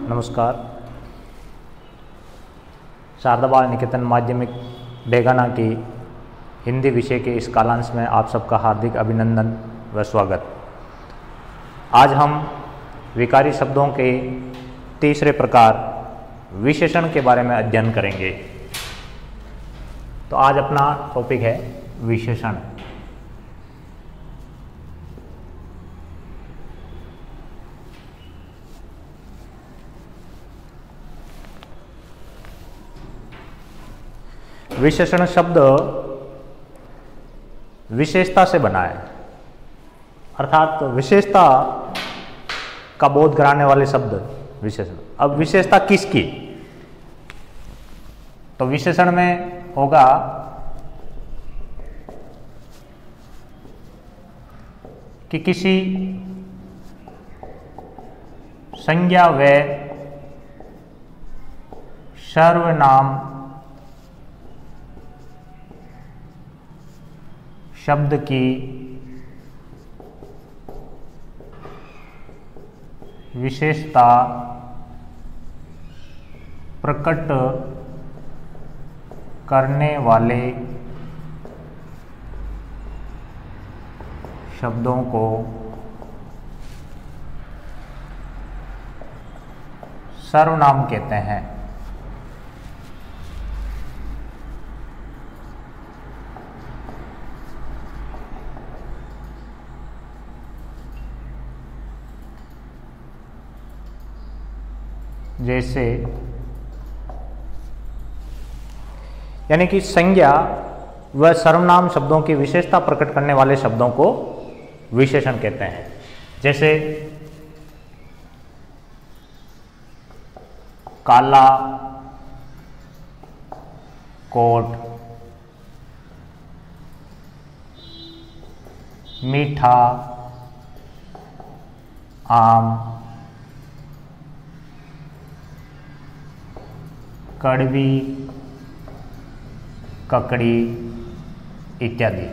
नमस्कार। शारदा बाल निकेतन माध्यमिक डेगाना की हिंदी विषय के इस कालांश में आप सबका हार्दिक अभिनंदन व स्वागत। आज हम विकारी शब्दों के तीसरे प्रकार विशेषण के बारे में अध्ययन करेंगे। तो आज अपना टॉपिक है विशेषण। विशेषण शब्द विशेषता से बना है, अर्थात विशेषता का बोध कराने वाले शब्द विशेषण। अब विशेषता किसकी? तो विशेषण में होगा कि किसी संज्ञा व सर्वनाम शब्द की विशेषता प्रकट करने वाले शब्दों को सर्वनाम कहते हैं। जैसे यानी कि संज्ञा व सर्वनाम शब्दों की विशेषता प्रकट करने वाले शब्दों को विशेषण कहते हैं। जैसे काला, कोट, मीठा, आम, कड़वी, ककड़ी इत्यादि।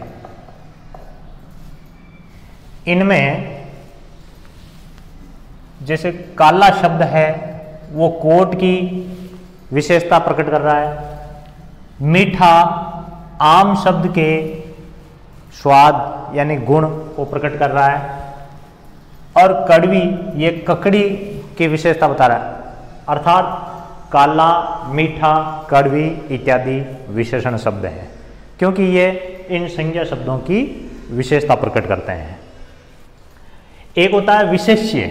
इनमें जैसे काला शब्द है वो कोट की विशेषता प्रकट कर रहा है। मीठा आम शब्द के स्वाद यानी गुण को प्रकट कर रहा है। और कड़वी ये ककड़ी की विशेषता बता रहा है। अर्थात काला, मीठा, कड़वी इत्यादि विशेषण शब्द हैं, क्योंकि ये इन संज्ञा शब्दों की विशेषता प्रकट करते हैं। एक होता है विशेष्य।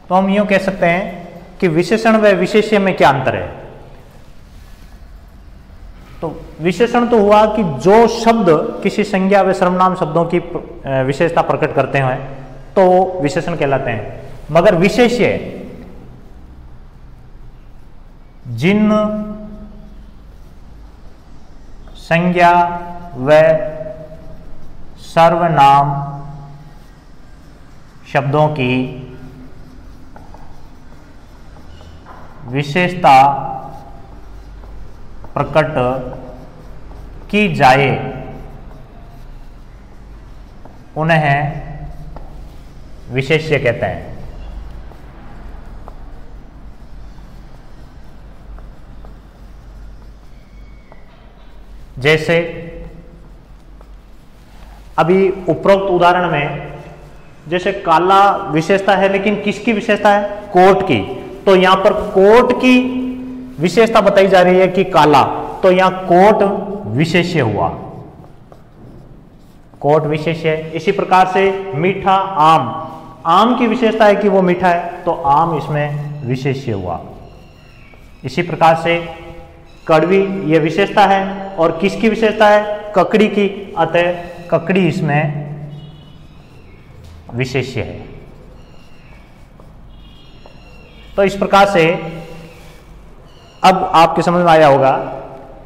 तो हम यूं कह सकते हैं कि विशेषण व विशेष्य में क्या अंतर है। तो विशेषण तो हुआ कि जो शब्द किसी संज्ञा व सर्वनाम शब्दों की विशेषता प्रकट करते हैं तो विशेषण कहलाते हैं। मगर विशेष्य जिन संज्ञा व सर्वनाम शब्दों की विशेषता प्रकट की जाए उन्हें विशेष्य कहते हैं। जैसे अभी उपरोक्त उदाहरण में जैसे काला विशेषता है, लेकिन किसकी विशेषता है? कोट की। तो यहां पर कोट की विशेषता बताई जा रही है कि काला, तो यहां कोट विशेष्य हुआ, कोट विशेष्य। इसी प्रकार से मीठा आम, आम की विशेषता है कि वो मीठा है, तो आम इसमें विशेष्य हुआ। इसी प्रकार से कड़वी ये विशेषता है और किसकी विशेषता है? ककड़ी की, अतः ककड़ी इसमें विशेष्य है। तो इस प्रकार से अब आपके समझ में आया होगा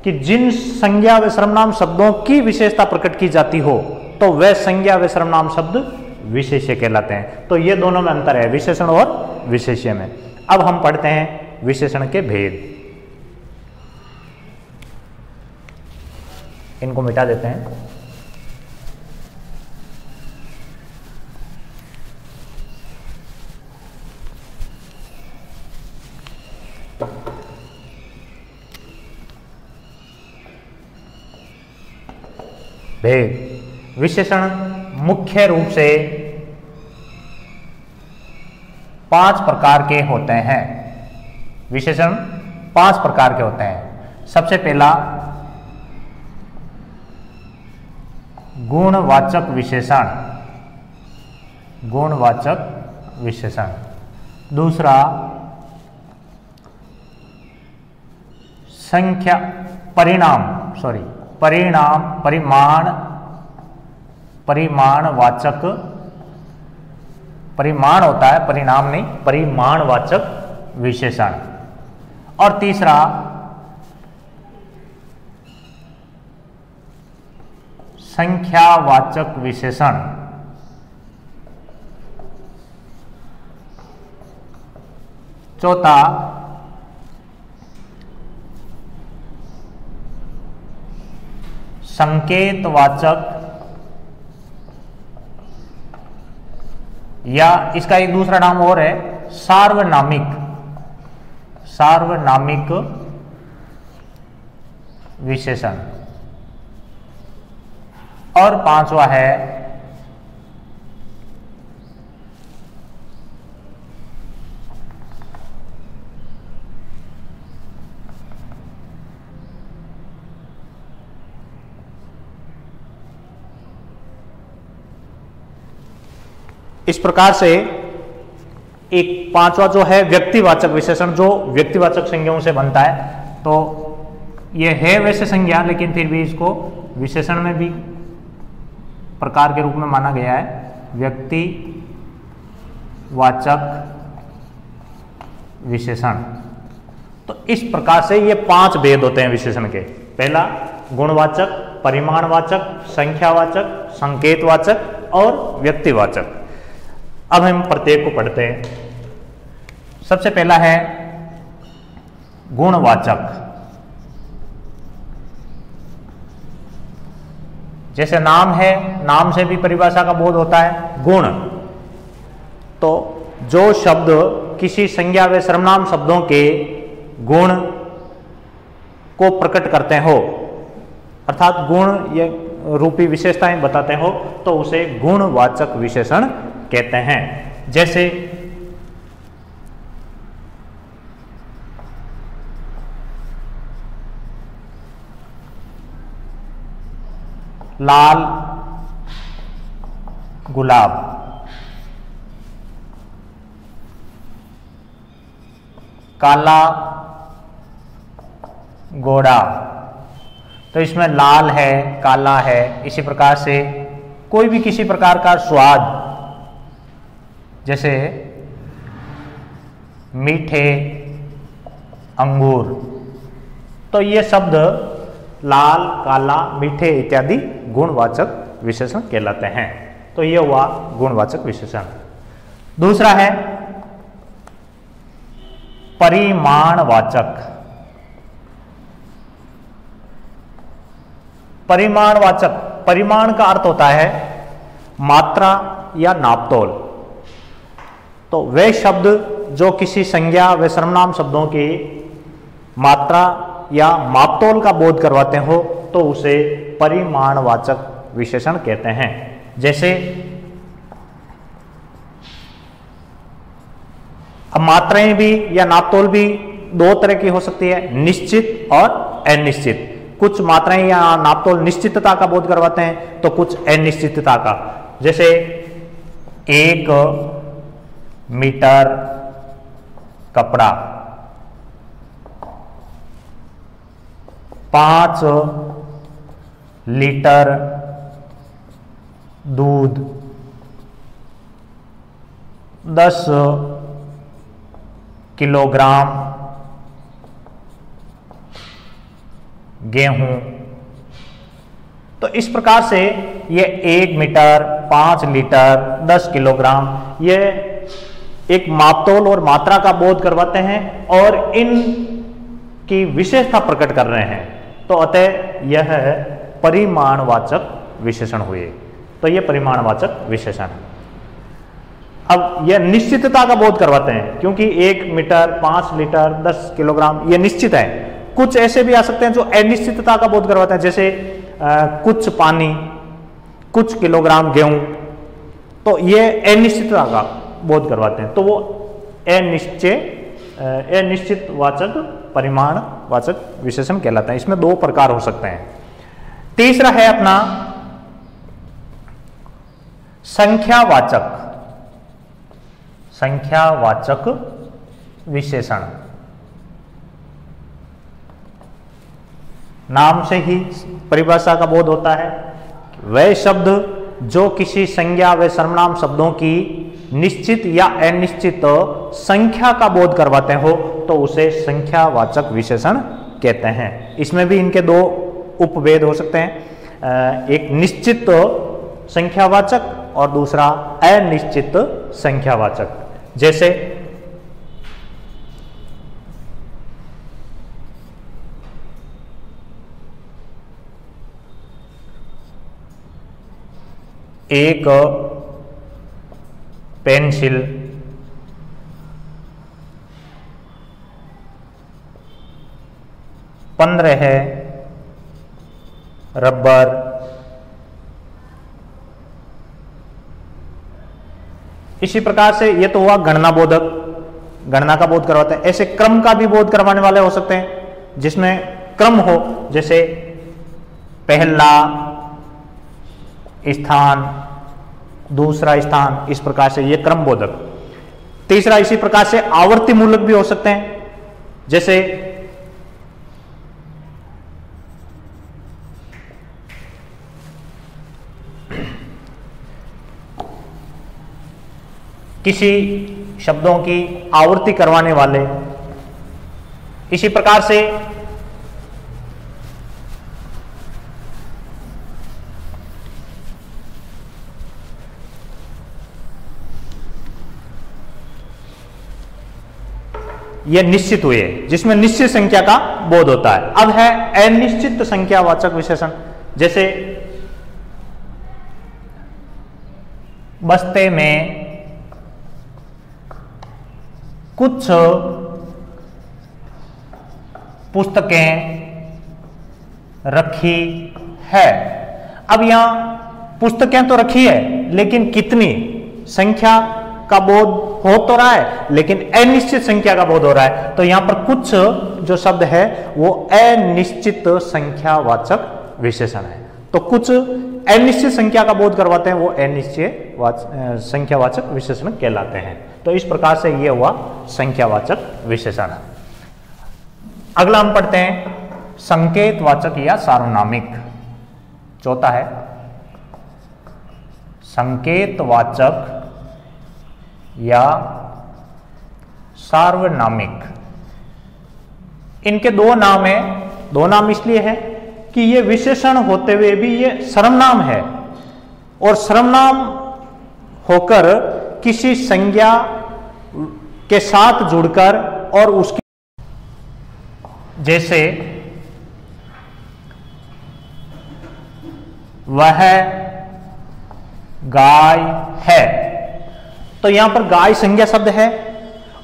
कि जिन संज्ञा व सर्वनाम शब्दों की विशेषता प्रकट की जाती हो तो वह संज्ञा व सर्वनाम शब्द विशेष्य कहलाते हैं। तो ये दोनों में अंतर है, विशेषण और विशेष्य में। अब हम पढ़ते हैं विशेषण के भेद। इनको मिटा देते हैं। भेद। विशेषण मुख्य रूप से 5 प्रकार के होते हैं। विशेषण 5 प्रकार के होते हैं। सबसे पहला गुणवाचक विशेषण, गुणवाचक विशेषण। दूसरा संख्या परिमाणवाचक, परिमाण होता है, परिणाम नहीं, परिमाणवाचक विशेषण। और तीसरा संख्यावाचक विशेषण। चौथा संकेतवाचक, या इसका एक दूसरा नाम और है सार्वनामिक, सार्वनामिक विशेषण। और पांचवा है इस प्रकार से एक पांचवा जो है व्यक्तिवाचक विशेषण, जो व्यक्तिवाचक संज्ञाओं से बनता है। तो ये है वैसे संज्ञा, लेकिन फिर भी इसको विशेषण में भी प्रकार के रूप में माना गया है। व्यक्तिवाचक विशेषण। तो इस प्रकार से ये 5 भेद होते हैं विशेषण के। पहला गुणवाचक, परिमाणवाचक, संख्यावाचक, संकेतवाचक और व्यक्तिवाचक। अब हम प्रत्येक को पढ़ते हैं। सबसे पहला है गुणवाचक। जैसे नाम है, नाम से भी परिभाषा का बोध होता है। गुण, तो जो शब्द किसी संज्ञा व सर्वनाम शब्दों के गुण को प्रकट करते हो, अर्थात गुण ये रूपी विशेषताएं बताते हो, तो उसे गुणवाचक विशेषण कहते हैं। जैसे लाल गुलाब, काला घोड़ा। तो इसमें लाल है, काला है। इसी प्रकार से कोई भी किसी प्रकार का स्वाद, जैसे मीठे अंगूर, तो ये शब्द लाल, काला, मीठे इत्यादि गुणवाचक विशेषण कहलाते हैं। तो ये हुआ गुणवाचक विशेषण। दूसरा है परिमाणवाचक। परिमाणवाचक, परिमाण का अर्थ होता है मात्रा या नापतोल। तो वे शब्द जो किसी संज्ञा व सर्वनाम शब्दों की मात्रा या मापतोल का बोध करवाते हो, तो उसे परिमाणवाचक विशेषण कहते हैं। जैसे अब मात्राएं भी या नापतोल भी 2 तरह की हो सकती है, निश्चित और अनिश्चित। कुछ मात्राएं या नापतोल निश्चितता का बोध करवाते हैं, तो कुछ अनिश्चितता का। जैसे 1 मीटर कपड़ा, 5 लीटर दूध, 10 किलोग्राम गेहूं। तो इस प्रकार से ये 1 मीटर, 5 लीटर, 10 किलोग्राम, ये एक मापतोल और मात्रा का बोध करवाते हैं और इन की विशेषता प्रकट कर रहे हैं। तो अतः यह परिमाणवाचक विशेषण हुए। तो यह परिमाणवाचक विशेषण है। अब यह निश्चितता का बोध करवाते हैं, क्योंकि 1 मीटर, 5 लीटर, 10 किलोग्राम ये निश्चित है। कुछ ऐसे भी आ सकते हैं जो अनिश्चितता का बोध करवाते हैं, जैसे कुछ पानी, कुछ किलोग्राम गेहूं, तो ये अनिश्चितता का बोध करवाते हैं, तो वो अनिश्चित वाचक परिमाण वाचक विशेषण कहलाता है। इसमें दो प्रकार हो सकते हैं। तीसरा है अपना संख्यावाचक विशेषण। नाम से ही परिभाषा का बोध होता है। वह शब्द जो किसी संज्ञा व सर्वनाम शब्दों की निश्चित या अनिश्चित संख्या का बोध करवाते हो तो उसे संख्यावाचक विशेषण कहते हैं। इसमें भी इनके दो उपभेद हो सकते हैं, एक निश्चित संख्यावाचक और दूसरा अनिश्चित संख्यावाचक। जैसे एक पेंसिल, 15 है रबर, इसी प्रकार से ये तो हुआ गणना बोधक, गणना का बोध करवाते हैं। ऐसे क्रम का भी बोध करवाने वाले हो सकते हैं जिसमें क्रम हो, जैसे पहला स्थान, दूसरा स्थान, इस प्रकार से ये क्रम बोधक। तीसरा इसी प्रकार से आवर्ती मूलक भी हो सकते हैं, जैसे किसी शब्दों की आवर्ती करवाने वाले। इसी प्रकार से ये निश्चित हुए जिसमें निश्चित संख्या का बोध होता है। अब है अनिश्चित संख्यावाचक विशेषण, जैसे बस्ते में कुछ पुस्तकें रखी है। अब यहां पुस्तकें तो रखी है, लेकिन कितनी संख्या का बोध हो तो रहा है, लेकिन अनिश्चित संख्या का बोध हो रहा है। तो यहां पर कुछ जो शब्द है वो अनिश्चित संख्यावाचक विशेषण है। तो कुछ अनिश्चित संख्या का बोध करवाते हैं, वो अनिश्चित संख्यावाचक विशेषण कहलाते हैं। तो इस प्रकार से ये हुआ संख्यावाचक विशेषण। अगला हम पढ़ते हैं संकेतवाचक या सार्वनामिक। चौथा है संकेतवाचक या सार्वनामिक। इनके दो नाम हैं। दो नाम इसलिए है कि ये विशेषण होते हुए भी ये सर्वनाम है, और सर्वनाम होकर किसी संज्ञा के साथ जुड़कर और उसकी, जैसे वह गाय है, तो यहां पर गाय संज्ञा शब्द है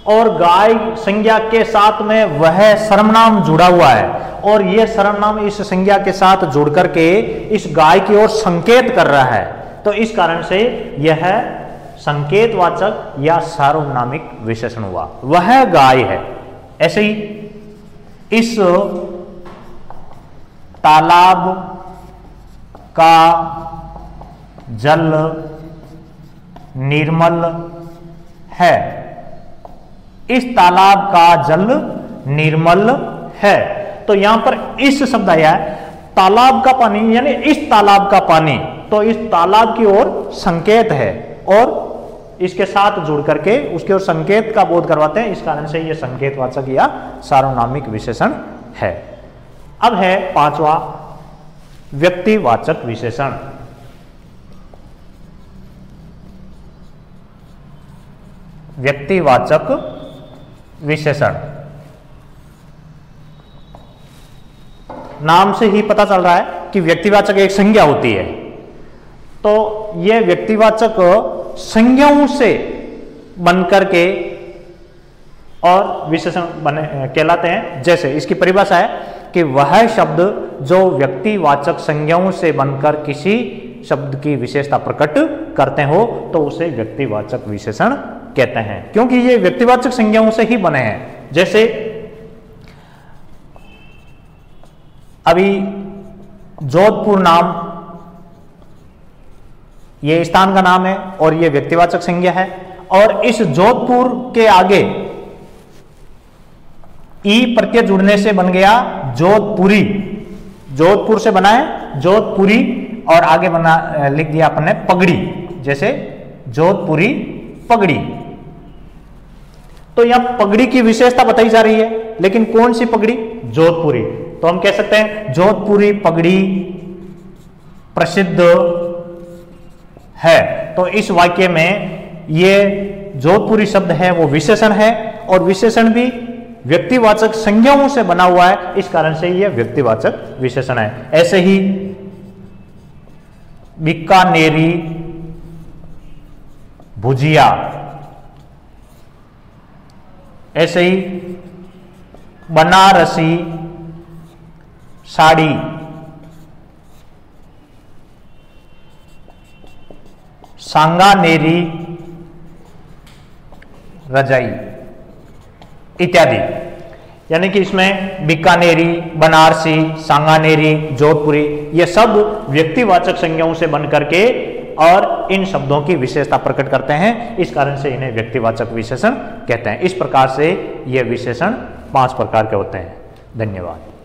और गाय संज्ञा के साथ में वह सर्वनाम जुड़ा हुआ है, और यह सर्वनाम इस संज्ञा के साथ जुड़ करके इस गाय की ओर संकेत कर रहा है। तो इस कारण से यह संकेतवाचक या सार्वनामिक विशेषण हुआ। वह गाय है। ऐसे ही इस तालाब का जल निर्मल है। इस तालाब का जल निर्मल है। तो यहां पर इस शब्द आया है, तालाब का पानी यानी इस तालाब का पानी, तो इस तालाब की ओर संकेत है और इसके साथ जुड़ करके उसके ओर संकेत का बोध करवाते हैं। इस कारण से यह संकेतवाचक या सार्वनामिक विशेषण है। अब है पांचवा व्यक्तिवाचक विशेषण। व्यक्तिवाचक विशेषण, नाम से ही पता चल रहा है कि व्यक्तिवाचक एक संज्ञा होती है, तो यह व्यक्तिवाचक संज्ञाओं से बनकर के और विशेषण बने कहलाते हैं। जैसे इसकी परिभाषा है कि वह शब्द जो व्यक्तिवाचक संज्ञाओं से बनकर किसी शब्द की विशेषता प्रकट करते हो तो उसे व्यक्तिवाचक विशेषण कहते हैं, क्योंकि ये व्यक्तिवाचक संज्ञाओं से ही बने हैं। जैसे अभी जोधपुर नाम ये स्थान का नाम है और ये व्यक्तिवाचक संज्ञा है, और इस जोधपुर के आगे ई प्रत्यय जुड़ने से बन गया जोधपुरी। जोधपुर से बना है जोधपुरी और आगे बना लिख दिया अपन ने पगड़ी, जैसे जोधपुरी पगड़ी। तो यहां पगड़ी की विशेषता बताई जा रही है, लेकिन कौन सी पगड़ी? जोधपुरी। तो हम कह सकते हैं जोधपुरी पगड़ी प्रसिद्ध है। तो इस वाक्य में ये जोधपुरी शब्द है वो विशेषण है, और विशेषण भी व्यक्तिवाचक संज्ञाओं से बना हुआ है, इस कारण से यह व्यक्तिवाचक विशेषण है। ऐसे ही बीकानेरी भुजिया, ऐसे ही बनारसी साड़ी, सांगानेरी रजाई इत्यादि। यानी कि इसमें बीकानेरी, बनारसी, सांगानेरी, जोधपुरी ये सब व्यक्तिवाचक संज्ञाओं से बन करके और इन शब्दों की विशेषता प्रकट करते हैं, इस कारण से इन्हें व्यक्तिवाचक विशेषण कहते हैं। इस प्रकार से ये विशेषण 5 प्रकार के होते हैं। धन्यवाद।